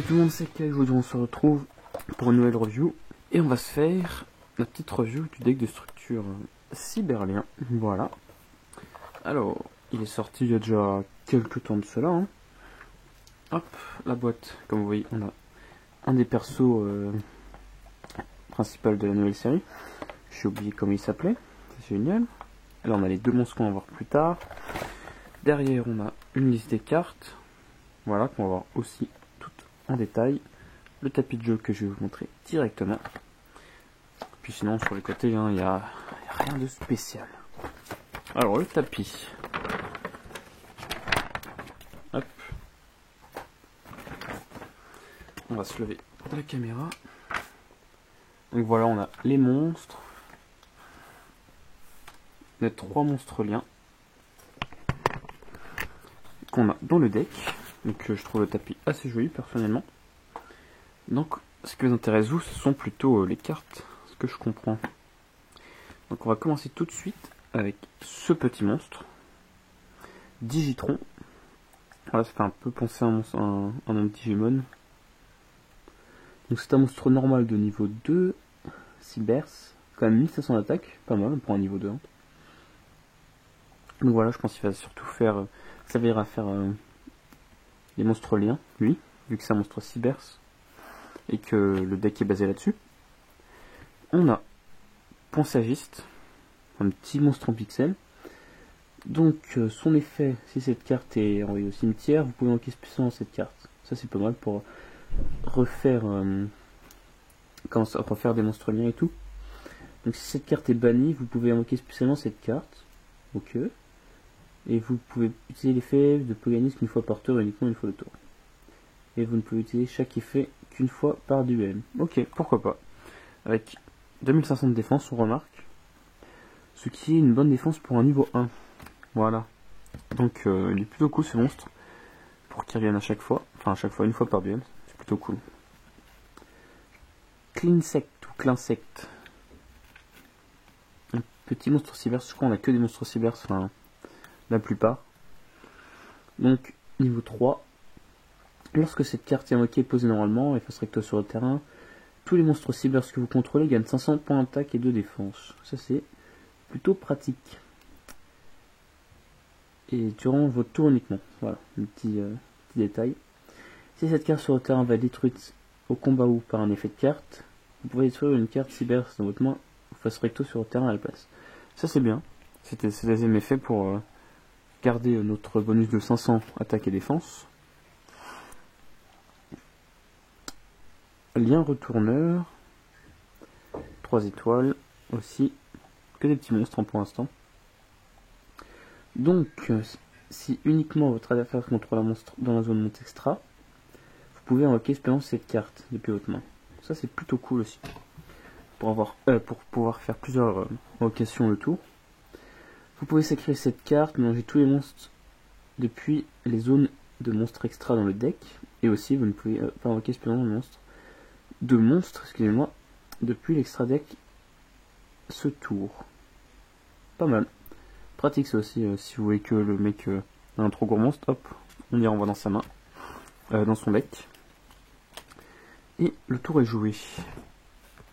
Salut tout le monde, c'est Kai. Aujourd'hui on se retrouve pour une nouvelle review et on va se faire la petite review du deck de structure Cyberlien. Voilà. Alors, il est sorti il y a déjà quelques temps de cela. Hein. Hop, la boîte, comme vous voyez, on a un des persos principaux de la nouvelle série. J'ai oublié comment il s'appelait, c'est génial. Là on a les deux monstres qu'on va voir plus tard. Derrière on a une liste des cartes, voilà, qu'on va voir aussi toutes en détail. Le tapis de jeu que je vais vous montrer directement. Puis sinon sur les côtés, il n'y a rien de spécial. Alors le tapis. Hop. On va se lever de la caméra. Donc voilà, on a les monstres. On a 3 monstres liens qu'on a dans le deck. Donc je trouve le tapis assez joli personnellement. Donc ce qui vous intéresse vous, ce sont plutôt les cartes, ce que je comprends. Donc on va commencer tout de suite avec ce petit monstre, Digitron. Voilà, ça fait un peu penser à un Digimon. Donc c'est un monstre normal de niveau 2, Cybers, quand même 1500 d'attaque, pas mal pour un niveau 2. Hein. Donc voilà, je pense qu'il va surtout faire, ça verra faire les monstres liens, lui, vu que c'est un monstre Cybers, et que le deck est basé là-dessus. On a Poncagiste, un petit monstre en pixels. Donc son effet, si cette carte est envoyée au cimetière, vous pouvez encaisser spécialement cette carte. Ça c'est pas mal pour refaire refaire des monstres liens et tout. Donc si cette carte est bannie, vous pouvez invoquer spécialement cette carte. Ok. Et vous pouvez utiliser l'effet de Poganis qu'une fois par tour, uniquement une fois le tour. Et vous ne pouvez utiliser chaque effet qu'une fois par duel. Ok, pourquoi pas. Avec 2500 de défense, on remarque. Ce qui est une bonne défense pour un niveau 1. Voilà. Donc il est plutôt cool ce monstre. Pour qu'il revienne à chaque fois. Enfin à chaque fois, une fois par duel. C'est plutôt cool. Clinsect ou Clinsect. Un petit monstre cyber. Je crois qu'on a que des monstres cyber. Enfin, la plupart. Donc niveau 3. Lorsque cette carte est invoquée et posée normalement et face recto sur le terrain, tous les monstres cyber que vous contrôlez gagnent 500 points d'attaque et de défense. Ça c'est plutôt pratique. Et durant votre tour uniquement. Voilà, un petit détail. Si cette carte sur le terrain va être détruite au combat ou par un effet de carte, vous pouvez détruire une carte cyber dans votre main ou face recto sur le terrain à la place. Ça c'est bien. C'est le deuxième effet pour garder notre bonus de 500 attaque et défense. Lien retourneur. 3 étoiles aussi. Que des petits monstres pour l'instant. Donc, si uniquement votre adversaire contrôle un monstre dans la zone monte extra, vous pouvez invoquer spécialement cette carte depuis votre main. Ça c'est plutôt cool aussi. Pour pouvoir faire plusieurs invocations le tour. Vous pouvez sacrifier cette carte, mélanger tous les monstres depuis les zones de monstres extra dans le deck. Et aussi, vous ne pouvez pas invoquer spécialement de monstres, excusez-moi, depuis l'extra deck ce tour. Pas mal. Pratique ça aussi, si vous voulez que le mec a un trop gros monstre, hop, on y renvoie dans sa main, dans son deck. Et le tour est joué.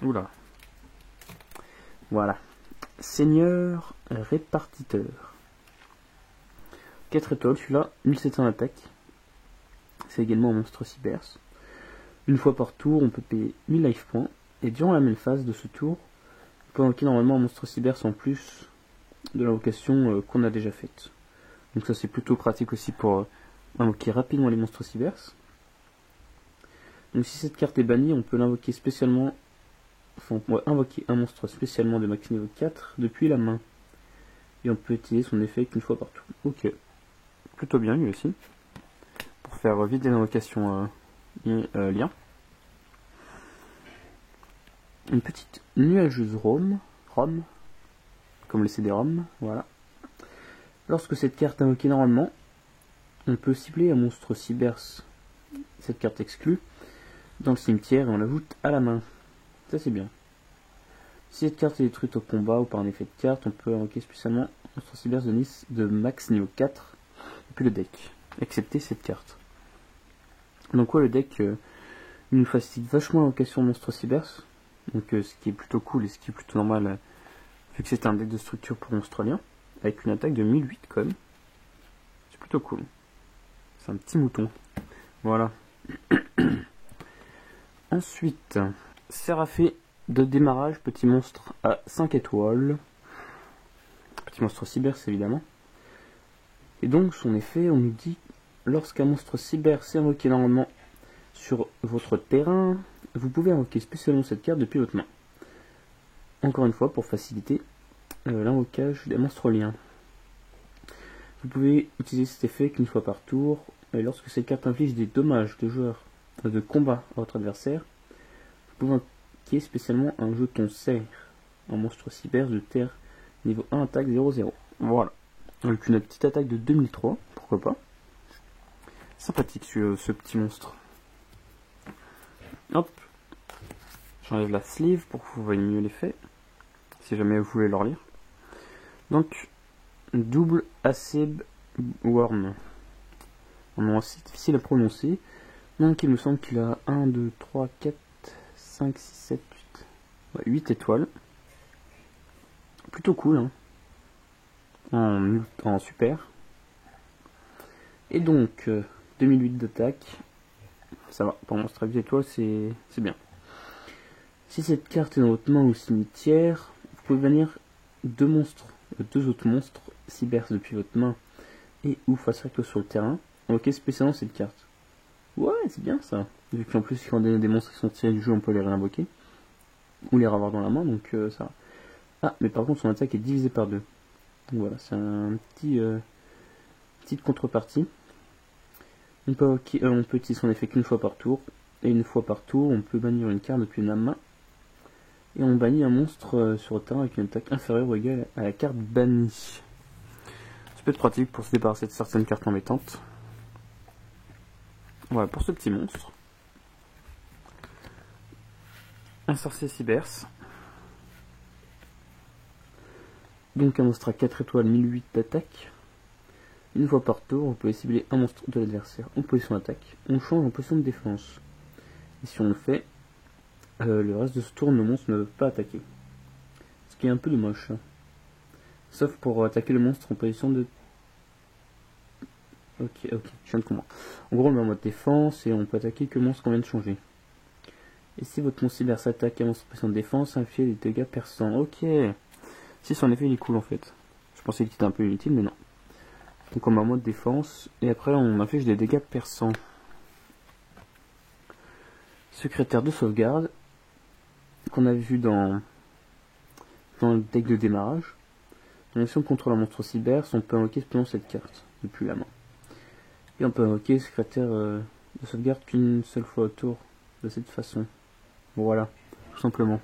Oula. Voilà. Seigneur répartiteur. 4 étoiles, celui-là, 1700 d'attaque. C'est également un monstre cybers. Une fois par tour, on peut payer 1000 life points. Et durant la même phase de ce tour, on peut invoquer normalement un monstre cybers en plus de l'invocation qu'on a déjà faite. Donc ça c'est plutôt pratique aussi pour invoquer rapidement les monstres cybers. Donc si cette carte est bannie, on peut l'invoquer spécialement, enfin on va invoquer un monstre spécialement de max niveau 4 depuis la main. Et on peut utiliser son effet qu'une fois par tour. Ok, plutôt bien lui aussi. Pour faire vite des invocations lien. Une petite nuageuse Rome, comme les CD-ROM, voilà. Lorsque cette carte est invoquée normalement, on peut cibler un monstre cybers, cette carte exclue, dans le cimetière et on l'ajoute à la main. Ça c'est bien. Si cette carte est détruite au combat ou par un effet de carte, on peut invoquer spécialement un monstre cybers de max niveau 4 depuis le deck, excepté cette carte. Donc ouais, le deck Il nous facilite vachement l'invocation de monstres cybers, donc ce qui est plutôt cool et ce qui est plutôt normal, vu que c'est un deck de structure pour monstres liens, avec une attaque de 1008 quand même. C'est plutôt cool. C'est un petit mouton. Voilà. Ensuite, Séraphé de démarrage, petit monstre à 5 étoiles. Petit monstre cyber, évidemment. Et donc, son effet, on nous dit, lorsqu'un monstre cyber s'est invoqué normalement sur votre terrain, vous pouvez invoquer spécialement cette carte depuis votre main. Encore une fois, pour faciliter l'invocage des monstres liens. Vous pouvez utiliser cet effet qu'une fois par tour, et lorsque cette carte inflige des dommages de combat à votre adversaire, vous pouvez invoquer spécialement un jeton serre, un monstre cyber de terre niveau 1 attaque 0-0. Voilà. Avec une petite attaque de 2003, pourquoi pas. Sympathique ce petit monstre. Hop. J'enlève la sleeve pour que vous voyez mieux l'effet, si jamais vous voulez le relire. Donc, double Aceb Worm. Un nom assez difficile à prononcer. Donc il me semble qu'il a 1, 2, 3, 4, 5, 6, 7, 8. Ouais, 8 étoiles. Plutôt cool, hein. En super. Et donc, 2008 d'attaque. Ça va, pour un monstre à 8 étoiles, c'est bien. Si cette carte est dans votre main ou cimetière, vous pouvez bannir deux autres monstres cybers depuis votre main et ou face recto sur le terrain. Ok, spécialement cette carte. Ouais, c'est bien ça. Vu qu'en plus, quand on a des monstres qui sont tirés du jeu, on peut les réinvoquer. Ou les avoir dans la main, donc ça va. Ah, mais par contre, son attaque est divisée par 2. Donc voilà, c'est un petite contrepartie. On peut utiliser son effet qu'une fois par tour. Et une fois par tour, on peut bannir une carte depuis la main. Et on bannit un monstre sur le terrain avec une attaque inférieure ou égale à la carte bannie. Ça peut être pratique pour se débarrasser de certaines cartes embêtantes. Voilà pour ce petit monstre. Un sorcier cybers. Donc un monstre à 4 étoiles, 1008 d'attaque. Une fois par tour, on peut cibler un monstre de l'adversaire en position d'attaque. On change en position de défense. Et si on le fait, le reste de ce tour, nos monstres ne peuvent pas attaquer. Ce qui est un peu dommage. Sauf pour attaquer le monstre en position de... Ok, je viens de comprendre. En gros, on met en mode défense et on peut attaquer que le monstre qu'on vient de changer. Et si votre monstre cyber s'attaque à un monstre en position de défense, inflige des dégâts perçants. Ok. Si son effet il est cool en fait. Je pensais qu'il était un peu inutile, mais non. Donc on met en mode défense et après on inflige des dégâts perçants. Secrétaire de sauvegarde qu'on a vu dans le deck de démarrage. Donc si on contrôle un monstre cyber, on peut invoquer selon cette carte depuis la main. Et on peut invoquer secrétaire de sauvegarde qu'une seule fois au tour de cette façon. Voilà, tout simplement.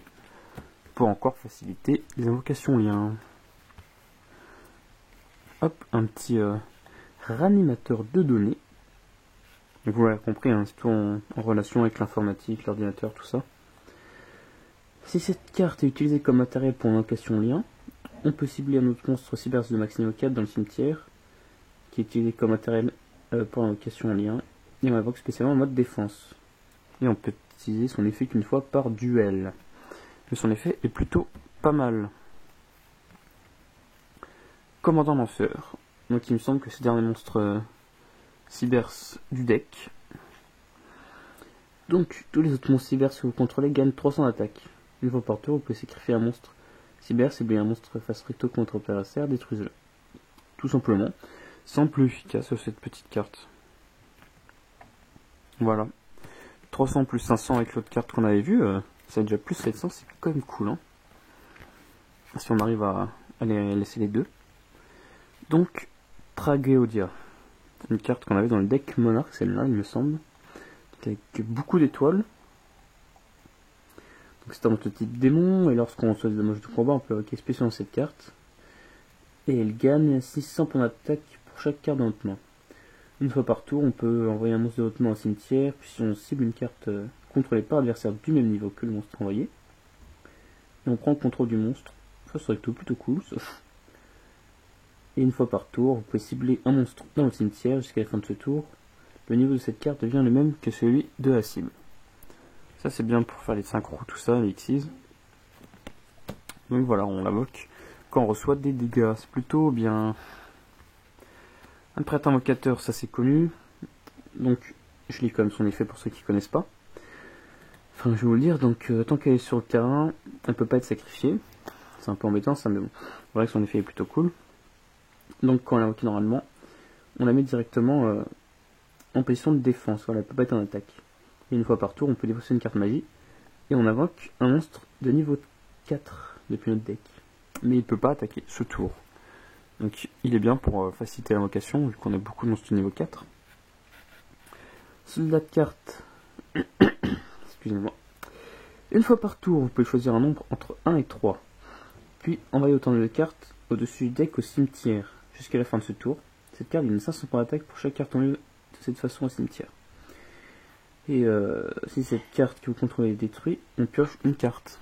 Pour encore faciliter les invocations liens. Hop, un petit ranimateur de données. Donc vous l'avez compris, hein, c'est tout en relation avec l'informatique, l'ordinateur, tout ça. Si cette carte est utilisée comme matériel pour invocation lien, on peut cibler un autre monstre cyber de max niveau 4 dans le cimetière, qui est utilisé comme matériel pour l'invocation lien, et on invoque spécialement en mode défense. Et on peut utiliser son effet qu'une fois par duel. Mais son effet est plutôt pas mal. Commandant lanceur. Donc il me semble que c'est le dernier monstre cybers du deck. Donc tous les autres monstres cybers que vous contrôlez gagnent 300 d'attaque. Une fois par tour, vous pouvez sacrifier un monstre cyber, cibler un monstre face recto contre adversaire, détruisez-le. Tout simplement. Sans plus efficace sur cette petite carte. Voilà. 300 plus 500 avec l'autre carte qu'on avait vue, ça a déjà plus 700, c'est quand même cool. Hein, si on arrive à laisser les deux. Donc, Tragéodia. Une carte qu'on avait dans le deck Monarch, celle-là, il me semble. Avec beaucoup d'étoiles. Donc c'est un monstre type démon, et lorsqu'on reçoit des dommages de combat, on peut invoquer spécialement cette carte. Et elle gagne 600 points d'attaque pour chaque carte dans notre main. Une fois par tour, on peut envoyer un monstre de votre main au cimetière, puis si on cible une carte contrôlée par adversaire du même niveau que le monstre envoyé, et on prend le contrôle du monstre. Ça serait plutôt cool, sauf. Et une fois par tour, vous pouvez cibler un monstre dans le cimetière jusqu'à la fin de ce tour. Le niveau de cette carte devient le même que celui de la cible. Ça c'est bien pour faire les synchros, tout ça, les Xyz. Donc voilà, on l'invoque quand on reçoit des dégâts, c'est plutôt bien. Un prêtre invocateur, ça c'est connu. Donc je lis quand même son effet pour ceux qui connaissent pas. Enfin je vais vous le dire, donc tant qu'elle est sur le terrain, elle peut pas être sacrifiée. C'est un peu embêtant ça, mais bon. C'est vrai que son effet est plutôt cool. Donc quand on l'invoque normalement, on la met directement en position de défense, voilà, elle peut pas être en attaque. Et une fois par tour, on peut défausser une carte magie, et on invoque un monstre de niveau 4 depuis notre deck. Mais il peut pas attaquer ce tour. Donc il est bien pour faciliter l'invocation, vu qu'on a beaucoup de monstres de niveau 4. Soldat de carte. Excusez-moi. Une fois par tour, vous pouvez choisir un nombre entre 1 et 3. Puis envoyer autant de cartes au-dessus du deck au cimetière, jusqu'à la fin de ce tour. Cette carte donne 500 points d'attaque pour chaque carte enlevée de cette façon au cimetière. Et si cette carte que vous contrôlez est détruite, on pioche une carte.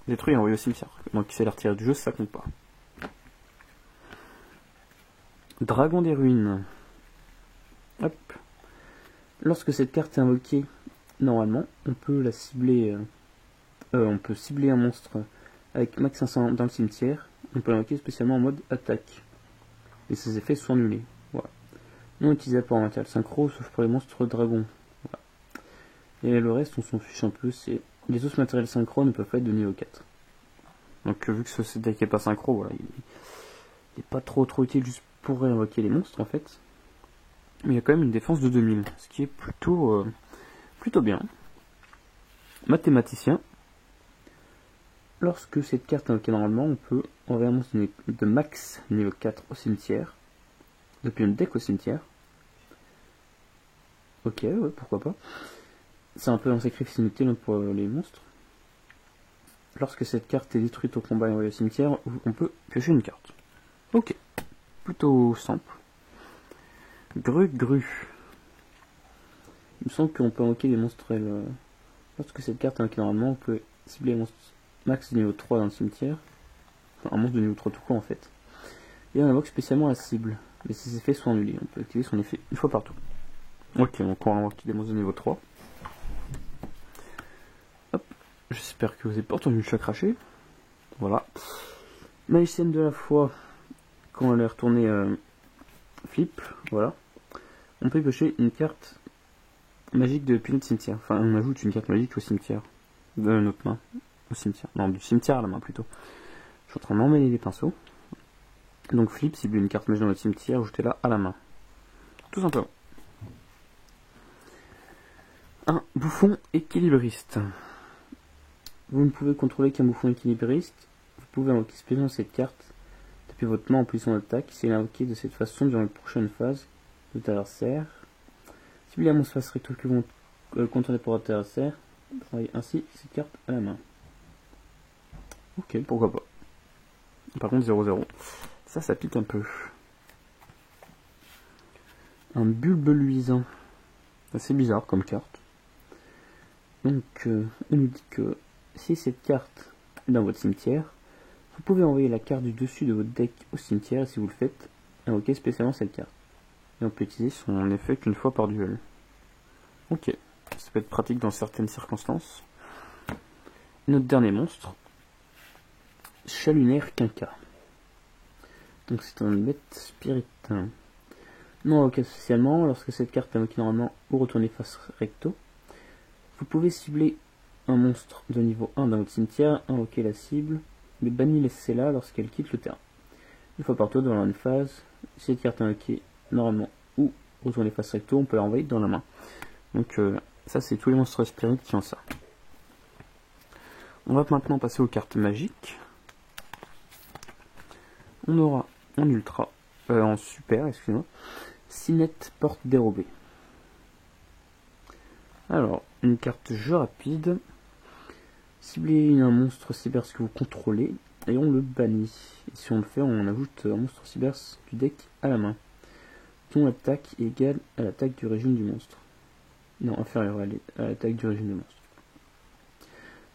Détruit et envoyé au cimetière. Donc si c'est la retirée du jeu, ça compte pas. Dragon des ruines. Hop. Lorsque cette carte est invoquée, normalement, on peut la cibler. On peut cibler un monstre avec max 500 dans le cimetière. On peut l'invoquer spécialement en mode attaque. Et ses effets sont annulés. Voilà. Non utilisable pour un matériel synchro, sauf pour les monstres dragons. Voilà. Et le reste, on s'en fiche un peu. C'est les autres matériels synchro ne peuvent pas être de niveau 4. Donc vu que ce deck n'est pas synchro, voilà, il n'est pas trop utile juste pour réinvoquer les monstres en fait. Mais il y a quand même une défense de 2000, ce qui est plutôt bien. Mathématicien. Lorsque cette carte est invoquée normalement, on peut envoyer un monstre de max niveau 4 au cimetière. Depuis un deck au cimetière. Ok, ouais, pourquoi pas. C'est un peu un sacrifice inutile pour les monstres. Lorsque cette carte est détruite au combat et envoyée au cimetière, on peut piocher une carte. Ok, plutôt simple. Gru. Il me semble qu'on peut invoquer des monstres. Lorsque cette carte est invoquée normalement, on peut cibler un monstre max de niveau 3 dans le cimetière. Enfin, un monstre de niveau 3 tout court en fait. Et on invoque spécialement la cible. Mais ses effets sont annulés. On peut activer son effet une fois par tour. Ok, donc on va invoquer des monstres de niveau 3. Hop. J'espère que vous n'avez pas entendu le chat cracher. Voilà. Magicienne de la foi. Quand elle est retournée flip, voilà. On peut piocher une carte magique depuis notre cimetière. Enfin, on ajoute une carte magique au cimetière. De notre main. Au cimetière. Non, du cimetière à la main plutôt. Je suis en train de m'emmêler les pinceaux. Donc flip, cible une carte magique dans notre cimetière, ajoutez-la à la main. Tout simplement. Un bouffon équilibriste. Vous ne pouvez contrôler qu'un bouffon équilibriste. Vous pouvez invoquer spécialement cette carte depuis votre main en position d'attaque. Si elle est invoquée de cette façon durant la prochaine phase de votre adversaire. Ciblez un monstre face recto que vous contrôlez pour votre adversaire. Envoyez ainsi cette carte à la main. Ok, pourquoi pas. Par contre 0-0. Ça pique un peu. Un bulbe luisant. C'est bizarre comme carte. Donc on nous dit que si cette carte est dans votre cimetière, vous pouvez envoyer la carte du dessus de votre deck au cimetière et si vous le faites, invoquez spécialement cette carte. Et on peut utiliser son effet qu'une fois par duel. Ok, ça peut être pratique dans certaines circonstances. Notre dernier monstre, Chalunaire Quinca. Donc c'est un bête spirit. Non invoqué spécialement, lorsque cette carte est invoquée normalement ou retournée face recto, vous pouvez cibler un monstre de niveau 1 dans votre cimetière, invoquer la cible, mais bannissez-la lorsqu'elle quitte le terrain. Une fois par tour dans une phase, si cette carte est invoquée normalement ou retournée face recto, on peut la renvoyer dans la main. Donc ça c'est tous les monstres spirites qui ont ça. On va maintenant passer aux cartes magiques. On aura en ultra, en super, excusez-moi, Sinette Porte Dérobée. Alors, une carte jeu rapide. Ciblez un monstre cyber que vous contrôlez et on le bannit. Et si on le fait, on ajoute un monstre cyber du deck à la main, dont l'attaque est égale à l'attaque du régime du monstre. Non, inférieure à l'attaque du régime du monstre.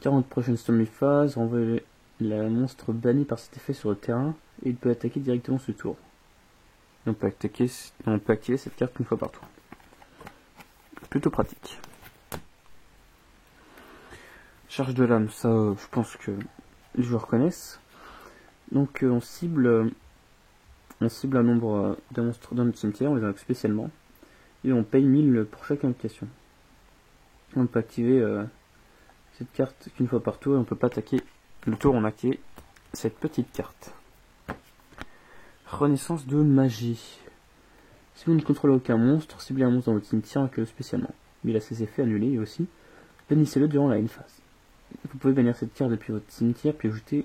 40 prochaines semi-phases, renvoyez le monstre banni par cet effet sur le terrain et il peut attaquer directement ce tour. Et on peut activer cette carte une fois par tour. Plutôt pratique. Charge de l'âme, ça je pense que les joueurs connaissent. Donc on cible un nombre de monstres dans notre cimetière, on les invoque spécialement. Et on paye 1000 pour chaque invocation. On peut activer cette carte qu'une fois par tour et on peut pas attaquer le tour où on a activé cette petite carte. Renaissance de magie. Si vous ne contrôlez aucun monstre, ciblez un monstre dans votre cimetière que spécialement. Mais il a ses effets annulés et aussi bannissez-le durant la end phase. Vous pouvez bannir cette carte depuis votre cimetière puis ajouter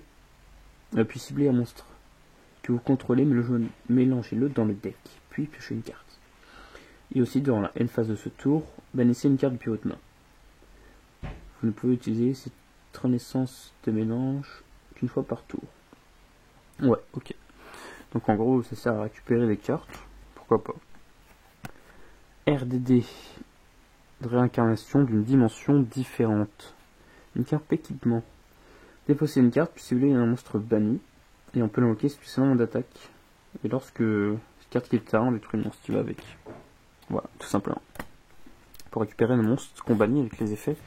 puis cibler un monstre que vous contrôlez, mais mélangez-le dans le deck, puis piochez une carte. Et aussi durant la end phase de ce tour, bannissez une carte depuis votre main. Vous ne pouvez utiliser cette renaissance de mélange qu'une fois par tour. Ouais, ok. Donc en gros, ça sert à récupérer des cartes. Pourquoi pas. RDD. De réincarnation d'une dimension différente. Une carte équipement. Défausser une carte, puis cibler un monstre banni. Et on peut l'invoquer spécialement d'attaque. Et lorsque cette carte quitte le terrain, on détruit le monstre qui va avec. Voilà, tout simplement. Pour récupérer le monstre qu'on bannit avec les effets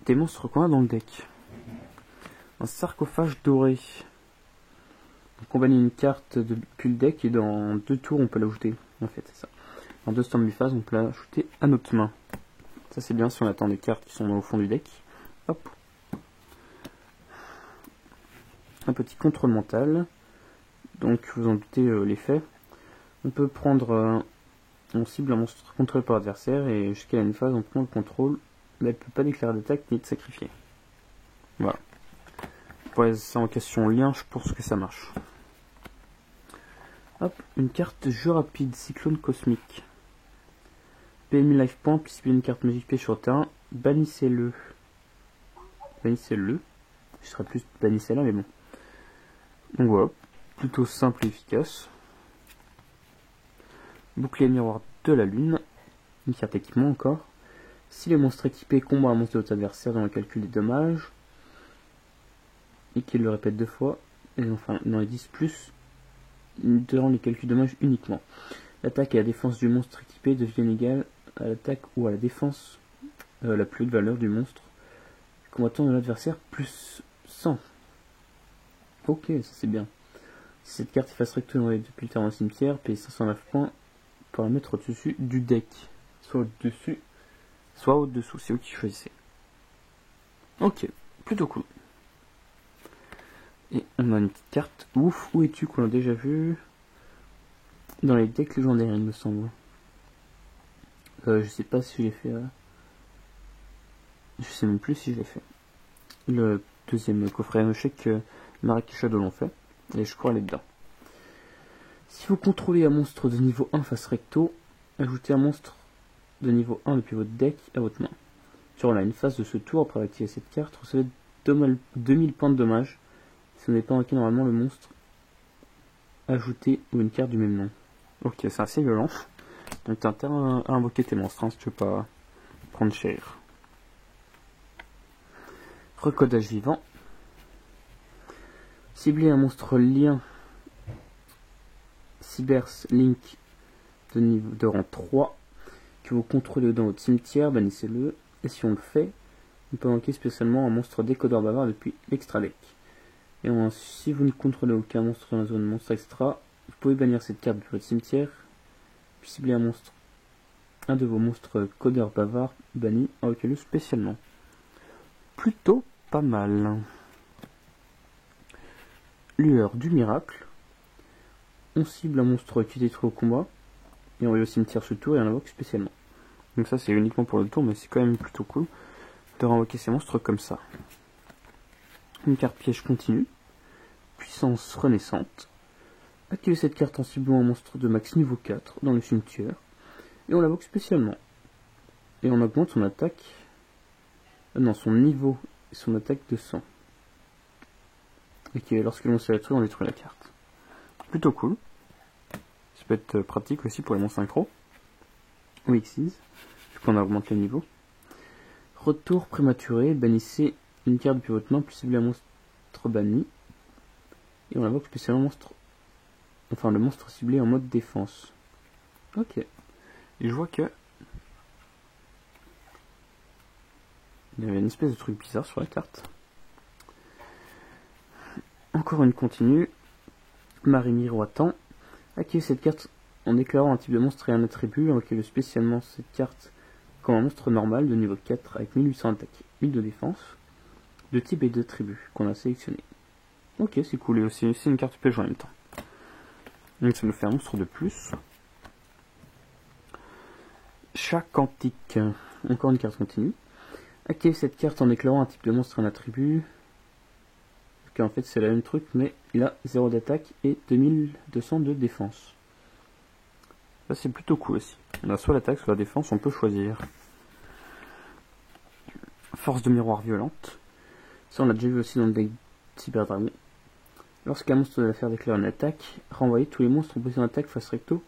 des monstres qu'on a dans le deck. Un sarcophage doré. Donc on bannit une carte depuis le deck et dans 2 tours on peut l'ajouter. En fait, c'est ça. Dans 2 standby phases, on peut l'ajouter à notre main. Ça c'est bien si on attend des cartes qui sont au fond du deck. Hop. Un petit contrôle mental. Donc vous en doutez l'effet. On peut prendre on cible un monstre contrôlé par l'adversaire et jusqu'à une phase on prend le contrôle, mais elle ne peut pas déclarer d'attaque ni de sacrifier. Voilà. Pour les invocations lien, je pense que ça marche. Hop, une carte jeu rapide, cyclone cosmique. Payez 1000 life points, puis ciblez une carte magique piège sur le terrain, bannissez-le. Bannissez-le. Je serais plus bannissez-la, mais bon. Donc voilà, plutôt simple et efficace. Bouclier miroir de la lune, une carte équipement encore. Si les monstres équipés combattent un monstre de votre adversaire dans le calcul des dommages, et qu'il le répète 2 fois, et enfin dans les 10 plus, durant les calculs de dommages uniquement. L'attaque et la défense du monstre équipé deviennent égales à l'attaque ou à la défense, la plus haute valeur du monstre combattant de l'adversaire plus 100. Ok, ça c'est bien. Si cette carte efface recto depuis le terrain au cimetière, payez 509 points pour la mettre au-dessus du deck. Soit au-dessus, soit au-dessous, c'est vous qui choisissez. Ok, plutôt cool. Et on a une petite carte. Ouf, où es-tu qu'on a déjà vu dans les decks légendaires, il me semble. Je sais pas si je l'ai fait. Je sais même plus si je l'ai fait. Le deuxième coffret échec, Marrakech Shadow l'ont fait. Et je crois elle est dedans. Si vous contrôlez un monstre de niveau 1 face recto, ajoutez un monstre de niveau 1 depuis votre deck à votre main. Durant la une phase de ce tour, après activer cette carte, recevez 2000 points de dommage. Si vous n'avez pas invoqué normalement le monstre ajouté ou une carte du même nom. Ok, c'est assez violent. Donc t'as intérêt à invoquer tes monstres hein, si tu veux pas prendre cher. Recodage vivant. Ciblez un monstre lien Cybers Link de rang 3 que vous contrôlez dans votre cimetière, bannissez-le. Et si on le fait, on peut invoquer spécialement un monstre décodeur bavard depuis l'extra deck. Et si vous ne contrôlez aucun monstre dans la zone monstre extra, vous pouvez bannir cette carte de votre cimetière, puis cibler un de vos monstres codeurs bavards bannis, invoquez-le spécialement. Plutôt pas mal. Lueur du miracle. On cible un monstre qui détruit au combat, et on va au cimetière ce tour et on invoque spécialement. Donc ça c'est uniquement pour le tour, mais c'est quand même plutôt cool de renvoquer ces monstres comme ça. Une carte piège continue. Puissance renaissante. Activez cette carte en ciblant un monstre de max niveau 4 dans le cimetière, et on l'invoque spécialement. Et on augmente son attaque, son niveau et son attaque de 100. Et lorsque l'on s'est détruit, on détruit la carte. Plutôt cool. Ça peut être pratique aussi pour les monstres synchro. Ou Xyz, vu qu'on augmente le niveau. Retour prématuré, bannissez une carte depuis votre main, puis ciblez un monstre banni. Et on invoque spécialement le monstre ciblé en mode défense. Ok. Et je vois que Il y avait une espèce de truc bizarre sur la carte. Encore une continue. Marie miroitant. Acquérir cette carte en déclarant un type de monstre et un attribut. Acquérir spécialement cette carte comme un monstre normal de niveau 4 avec 1800 attaque, 1000 de défense, de type et d'attribut qu'on a sélectionné. Ok, c'est cool, et aussi c'est une carte piège en même temps. Donc ça nous fait un monstre de plus. Chat quantique. Encore une carte continue. Acquérir cette carte en déclarant un type de monstre et un attribut. Parce qu'en fait c'est le même truc, mais il a 0 d'attaque et 2200 de défense. Ça c'est plutôt cool aussi. On a soit l'attaque, soit la défense, on peut choisir. Force de miroir violente. Ça on l'a déjà vu aussi dans le deck Cyber Dragon. Lorsqu'un monstre doit faire déclarer une attaque, renvoyez tous les monstres en position d'attaque face recto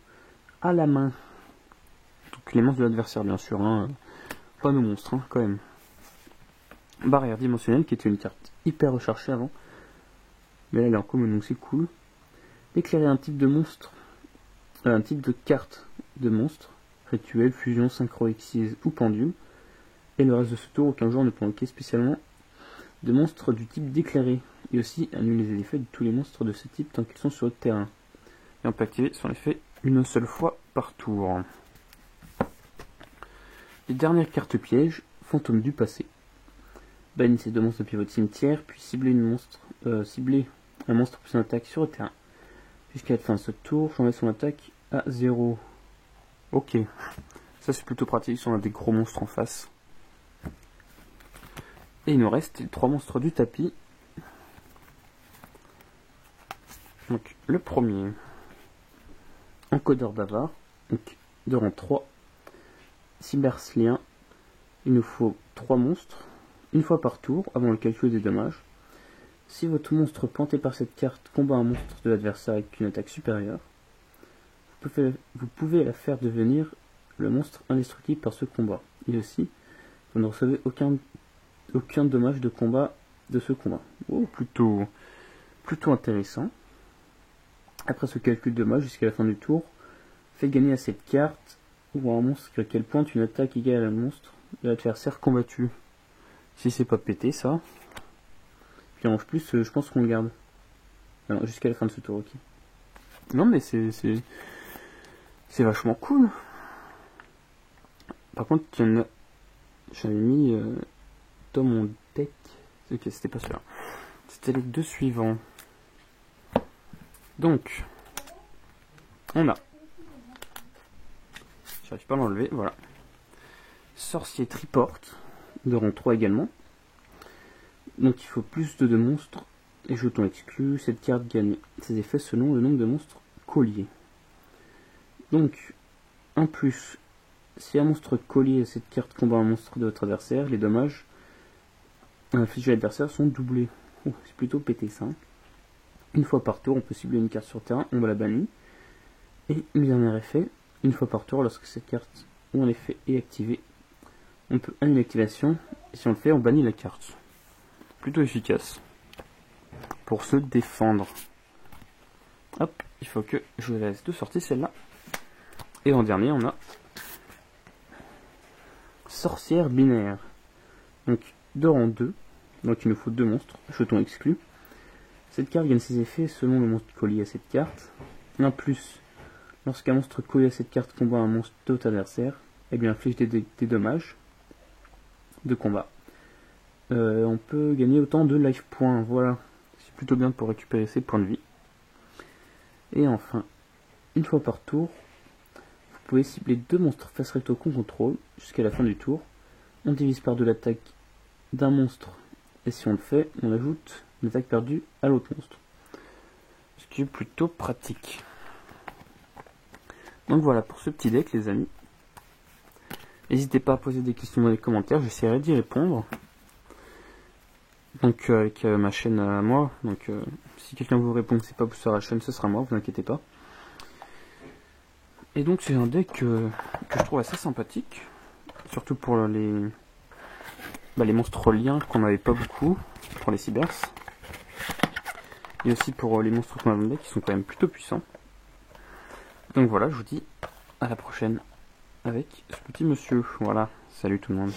à la main. Donc les monstres de l'adversaire bien sûr, hein. Pas nos monstres hein, quand même. Barrière dimensionnelle qui était une carte hyper recherchée avant. Mais là elle est en commune donc c'est cool. Déclarer un type de monstre. Un type de carte de monstre, rituel, fusion, synchro, exise ou pendule, et le reste de ce tour, aucun joueur ne peut invoquer spécialement de monstres du type déclaré, et aussi annuler les effets de tous les monstres de ce type tant qu'ils sont sur le terrain. Et on peut activer son effet une seule fois par tour. Les dernières cartes pièges, fantôme du passé. Bannissez 2 monstres depuis votre cimetière, puis ciblez un monstre plus une attaque sur le terrain. Jusqu'à la fin de ce tour, j'enlève son attaque à 0. Ok. Ça c'est plutôt pratique si on a des gros monstres en face. Et il nous reste les 3 monstres du tapis. Donc le premier. Encodeur bavard. Donc de rang 3. Cyberslien. Il nous faut 3 monstres. Une fois par tour, avant le calcul des dommages. Si votre monstre pointé par cette carte combat un monstre de l'adversaire avec une attaque supérieure, vous pouvez la faire devenir le monstre indestructible par ce combat. Et aussi, vous ne recevez aucun dommage de combat de ce combat. Oh, plutôt intéressant. Après ce calcul de dommages jusqu'à la fin du tour, fait gagner à cette carte ou à un monstre auquel pointe une attaque égale à un monstre de l'adversaire combattu. Si c'est pas pété ça. Puis en plus, je pense qu'on le garde. Alors, jusqu'à la fin de ce tour, ok. Non, mais c'est vachement cool. Par contre, j'avais mis dans mon deck. Ok, c'était pas celui-là. C'était les 2 suivants. Donc, on a. J'arrive pas à l'enlever, voilà. Sorcier triporte, de rang 3 également. Donc il faut plus de 2 monstres et jetons exclus. Cette carte gagne ses effets selon le nombre de monstres colliers. Donc, en plus, si un monstre collier à cette carte combat un monstre de votre adversaire, les dommages infligés à l'adversaire sont doublés. Oh, c'est plutôt pété ça. Une fois par tour, on peut cibler une carte sur le terrain, on va la bannir. Et dernier effet, une fois par tour, lorsque cette carte ou un effet est activé, on peut annuler l'activation. Et si on le fait, on bannit la carte. Plutôt efficace pour se défendre. Hop, il faut que je laisse de sortie celle-là. Et en dernier, on a sorcière binaire. Donc de rang 2. Donc il nous faut 2 monstres. Jetons exclus. Cette carte gagne ses effets selon le monstre collé à cette carte. En plus, lorsqu'un monstre collé à cette carte combat un monstre de votre adversaire, elle lui inflige des dommages de combat. On peut gagner autant de life points, voilà, c'est plutôt bien pour récupérer ses points de vie. Et enfin, une fois par tour, vous pouvez cibler 2 monstres face recto qu'on contrôle jusqu'à la fin du tour. On divise par 2 l'attaque d'un monstre, et si on le fait, on ajoute l'attaque perdue à l'autre monstre. Ce qui est plutôt pratique. Donc voilà pour ce petit deck les amis. N'hésitez pas à poser des questions dans les commentaires, j'essaierai d'y répondre. Donc avec ma chaîne à moi, donc si quelqu'un vous répond que c'est pas sur la chaîne, ce sera moi, vous inquiétez pas. Et donc c'est un deck que je trouve assez sympathique, surtout pour les monstres liens qu'on n'avait pas beaucoup, pour les cybers. Et aussi pour les monstres qu'on a dans le deck qui sont quand même plutôt puissants. Donc voilà, je vous dis à la prochaine avec ce petit monsieur. Voilà, salut tout le monde.